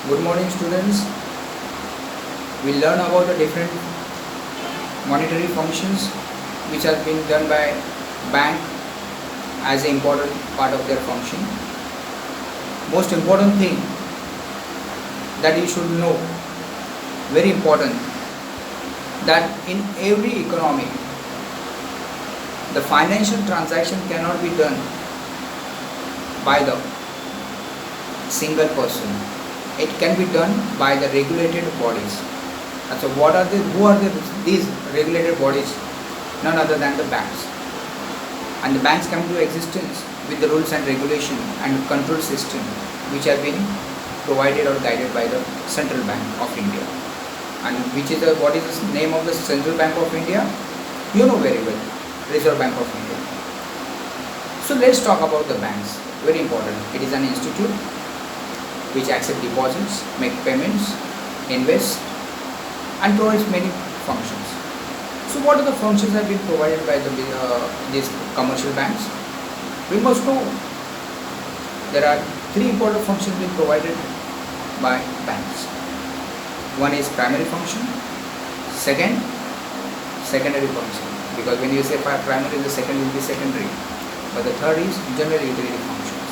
Good morning, students. We learn about the different monetary functions which are being done by bank as an important part of their function. Most important thing that you should know, very important, that in every economy the financial transaction cannot be done by the single person. It can be done by the regulated bodies. And so who are these regulated bodies? None other than the banks. And the banks come to existence with the rules and regulation and control system which have been provided or guided by the Central Bank of India. And what is the name of the Central Bank of India? You know very well, Reserve Bank of India. So let's talk about the banks. Very important. It is an institute which accept deposits, make payments, invest, and provides many functions. So what are the functions that have been provided by these commercial banks? We must know there are three important functions being provided by banks. One is primary function, second, secondary function. Because when you say primary, the second will be secondary. But the third is general utility functions.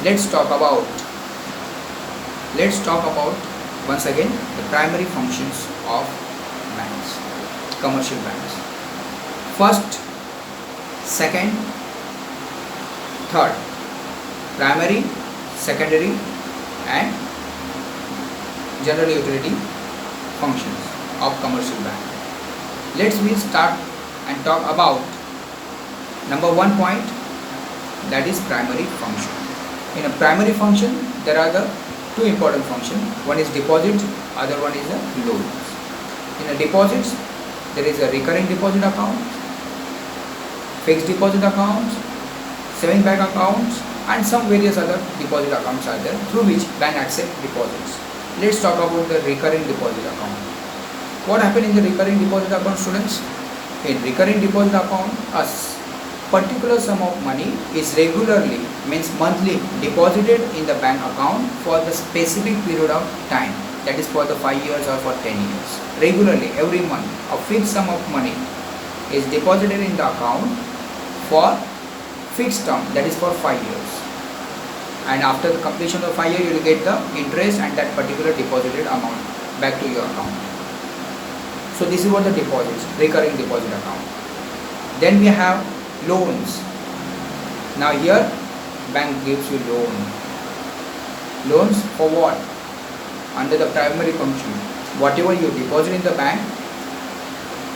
Let's talk about once again the primary functions of banks, commercial banks. First, second, third. Primary, secondary, and general utility functions of commercial bank. Let's start and talk about number 1 point, that is primary function. In a primary function there are the two important functions. One is deposit, other one is a loan. In a deposits there is a recurring deposit account, fixed deposit accounts, savings bank accounts, and some various other deposit accounts are there through which bank accept deposits. Let's talk about the recurring deposit account. What happens in the recurring deposit account, students? In recurring deposit account, a particular sum of money is regularly, means monthly, deposited in the bank account for the specific period of time, that is for the 5 years or for 10 years. Regularly, every month, a fixed sum of money is deposited in the account for fixed term, that is for 5 years. And after the completion of 5 years, you will get the interest and that particular deposited amount back to your account. So this is what the deposits, recurring deposit account. Then we have loans. Now here bank gives you loan. Loans for what? Under the primary function, whatever you deposit in the bank,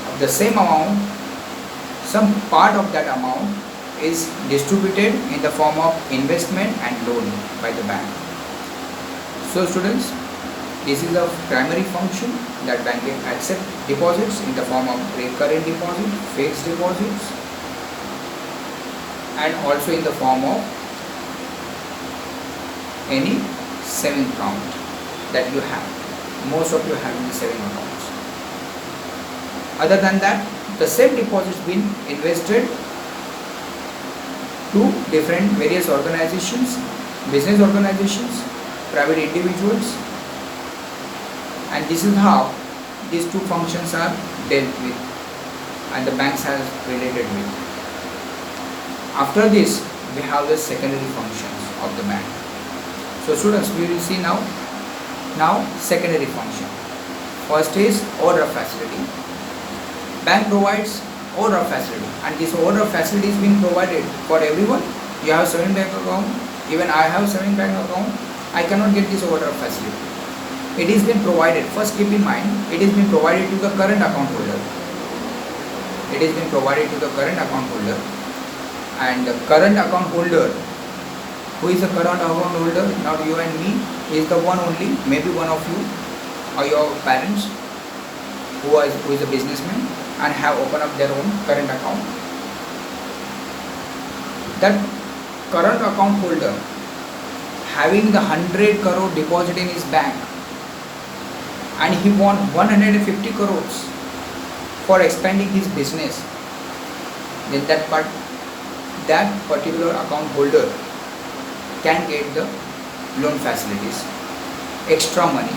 of the same amount, some part of that amount is distributed in the form of investment and loan by the bank. So students, this is a primary function that bank accept deposits in the form of recurring deposit, fixed deposits, and also in the form of any saving account that you have. Most of you have in the saving accounts. Other than that, the same deposits been invested to different various organizations, business organizations, private individuals, and this is how these two functions are dealt with and the banks has related with. After this, we have the secondary functions of the bank. So students, we will see now secondary function. First is overdraft facility. Bank provides overdraft facility, and this overdraft facility is being provided for everyone. You have savings bank account, even I have savings bank account. I cannot get this overdraft facility. It is been provided. First keep in mind, it is been provided to the current account holder. It is been provided to the current account holder, and the current account holder, who is the current account holder? Not you and me, is the one only, maybe one of you or your parents who is a businessman and have opened up their own current account. That current account holder having the 100 crore deposit in his bank and he want 150 crores for expanding his business, then that particular account holder can get the loan facilities. extra money.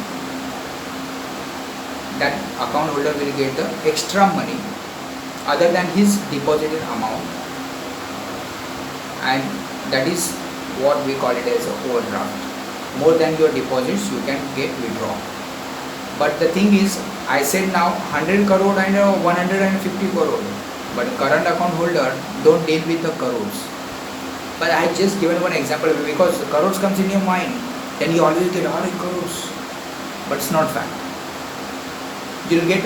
That account holder will get the extra money other than his deposited amount, and that is what we call it as a overdraft. More than your deposits you can get withdraw. But the thing is, I said now 100 crore and 150 crore, but current account holder don't deal with the crores. But I just given one example because the crores comes in your mind, then you always get all crores, but it's not fact. You'll get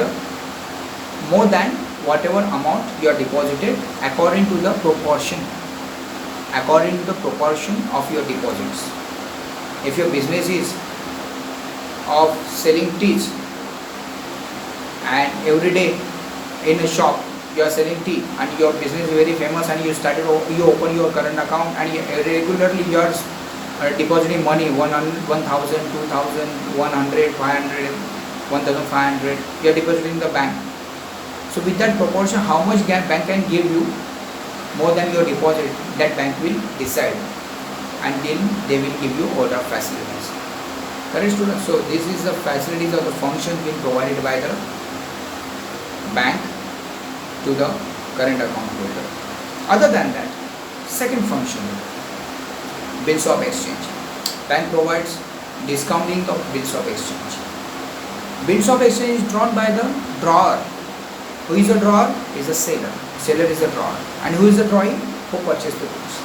more than whatever amount you are deposited according to the proportion of your deposits. If your business is of selling teas and every day in a shop you are selling tea and your business is very famous and you open your current account and regularly you are depositing money 1,000, 2,000, 100, 500, 1,500 you are depositing in the bank. So with that proportion, how much bank can give you more than your deposit, that bank will decide, and then they will give you overdraft facilities. Correct, students? So this is the facilities or the function being provided by the bank to the current account holder. Other than that, second function, bills of exchange. Bank provides discounting of bills of exchange. Bills of exchange is drawn by the drawer. Who is a drawer? Is a seller. Seller is a drawer. And who is the drawee? Who purchased the goods.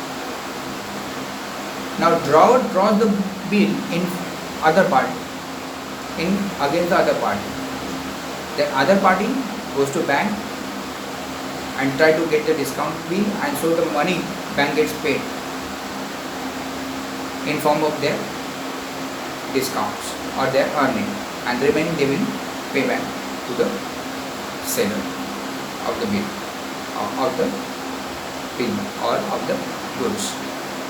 Now drawer draws the bill in other party, against the other party. The other party goes to bank and try to get the discount bill, and so the money bank gets paid in form of their discounts or their earning, and the remaining they will pay back to the seller of the bill or of the goods.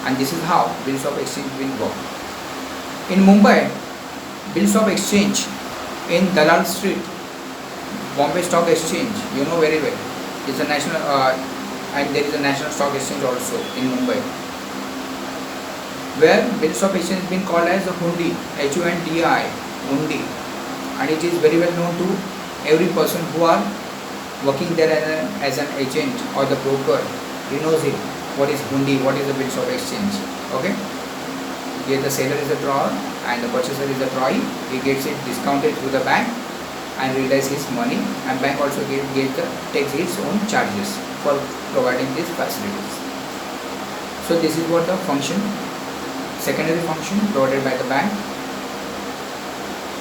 And this is how bills of exchange will work. In Mumbai, bills of exchange in Dalal Street, Bombay Stock Exchange, you know very well. It's a national and there is a national stock exchange also in Mumbai, where bills of exchange has been called as a hundi, Hundi, hundi, and it is very well known to every person who are working there as an agent or the broker. He knows it. What is hundi? What is the bills of exchange? Okay. Here the seller is the drawer and the purchaser is the drawee. He gets it discounted through the bank and realizes his money, and bank also takes its own charges for providing these facilities. So this is what the function, secondary function provided by the bank.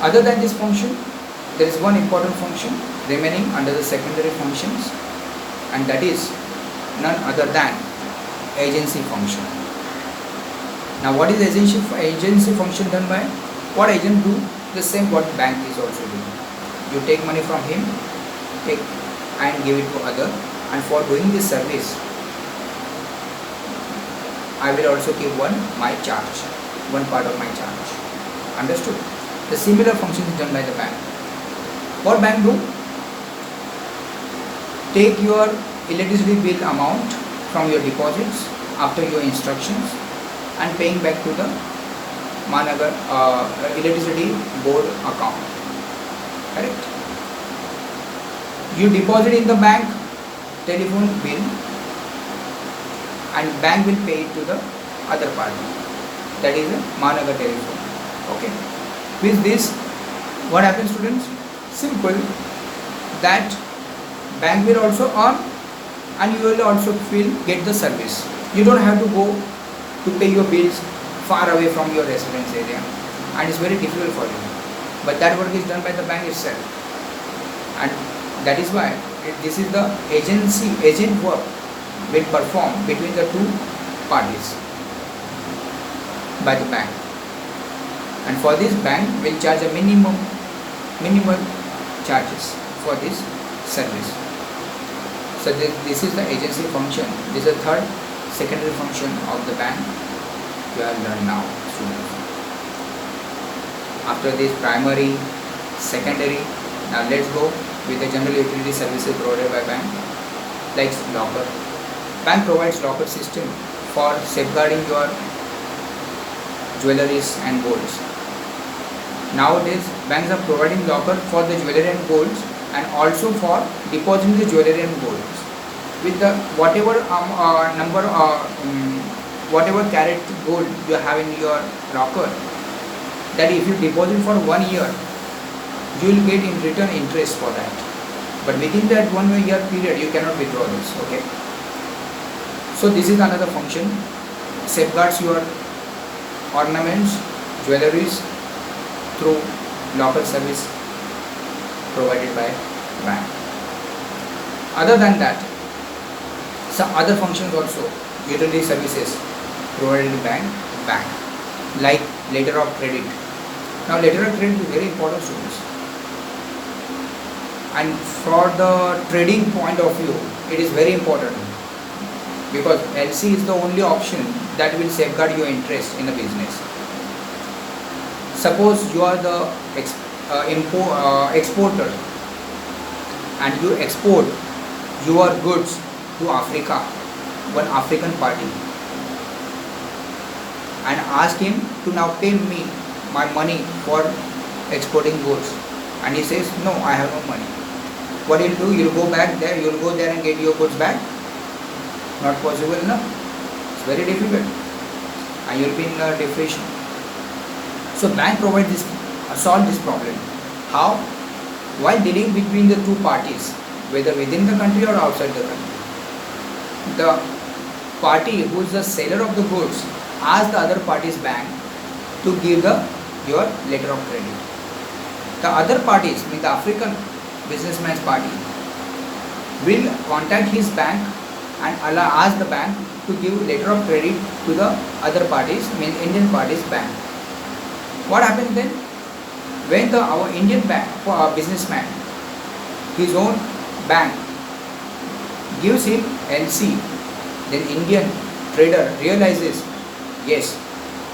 Other than this function, there is one important function remaining under the secondary functions, and that is none other than agency function. Now what is agency function done by? What agent do? The same what bank is also doing. You take money from him, and give it to other, and for doing this service I will also give one part of my charge. Understood? The similar function is done by the bank. What bank do? Take your electricity bill amount from your deposits after your instructions and paying back to the Mahanagar electricity board account. Correct? You deposit in the bank telephone bill and bank will pay it to the other party, that is Mahanagar telephone. Okay. With this, what happens, students? Simple, that bank will also earn and you will also get the service. You don't have to go to pay your bills far away from your residence area, and it's very difficult for you. But that work is done by the bank itself, and that is why this is the agent work will perform between the two parties by the bank, and for this bank will charge a minimal charges for this service. So this is the agency function. This is the third secondary function of the bank you have learned now, students. After this primary, secondary, now let's go with the general utility services provided by bank, like locker. Bank provides locker system for safeguarding your jewelries and golds. Nowadays, banks are providing locker for the jewelry and golds, and also for depositing the jewelry and golds. With the whatever whatever carat gold you have in your locker, that if you deposit for 1 year, you will get in return interest for that. But within that 1 year period, you cannot withdraw this. Okay. So this is another function. Safeguards your ornaments, jewelries through locker service provided by bank. Other than that, some other functions also, utility services provided by bank, like letter of credit. Now letter of credit is very important, students, and for the trading point of view it is very important, because LC is the only option that will safeguard your interest in the business. Suppose you are the exporter and you export your goods to Africa, one African party, and ask him to now pay me my money for exporting goods, and he says no, I have no money. What you'll do, you'll go there and get your goods back? Not possible, no? It's very difficult, and you'll be in depression. So bank provides this, solve this problem. How? While dealing between the two parties, whether within the country or outside the country, the party who is the seller of the goods asks the other party's bank to give your letter of credit. The other parties, mean the African businessman's party, will contact his bank and ask the bank to give letter of credit to the other parties, mean Indian party's bank. What happens then? When our Indian bank businessman, his own bank, gives him LC, then Indian trader realizes, yes,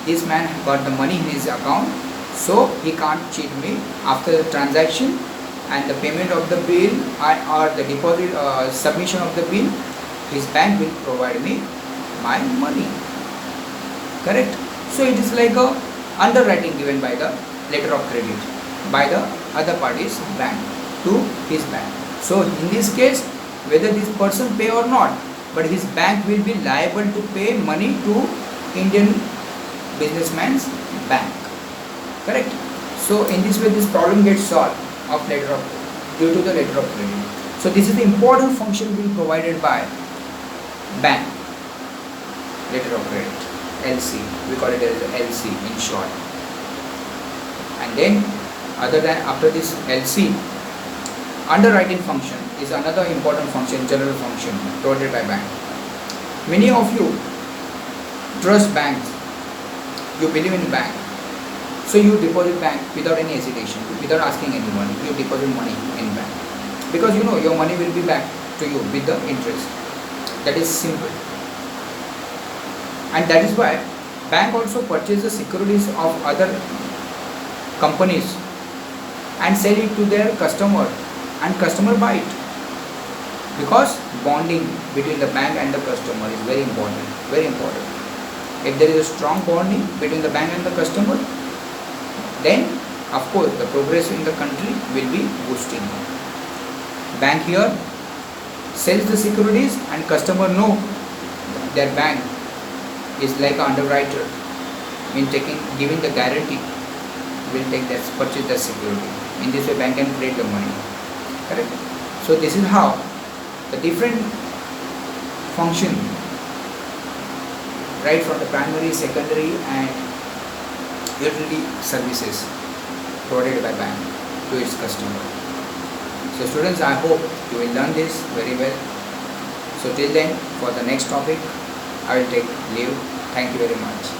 this man got the money in his account, so he can't cheat me. After the transaction and the payment of the bill or the deposit submission of the bill, his bank will provide me my money. Correct? So it is like a underwriting given by the letter of credit by the other party's bank to his bank. So in this case, whether this person pay or not, but his bank will be liable to pay money to Indian businessman's bank. Correct? So in this way, this problem gets solved of letter of due to the letter of credit. So this is the important function being provided by bank, letter of credit, LC. We call it as LC in short. And then after this LC, underwriting function is another important function, general function provided by bank. Many of you trust banks, you believe in bank, so you deposit bank without any hesitation, without asking anyone. You deposit money in bank because you know your money will be back to you with the interest. That is simple, and that is why bank also purchases securities of other companies and sell it to their customer, and customer buy it, because bonding between the bank and the customer is very important, very important. If there is a strong bonding between the bank and the customer, then of course the progress in the country will be boosting. Bank here sells the securities and customer know their bank is like an underwriter in giving the guarantee, will purchase the security. In this way bank can create the money. Correct? So this is how the different function, right from the primary, secondary and utility services provided by bank to its customer. So students, I hope you will learn this very well. So till then, for the next topic, I will take leave. Thank you very much.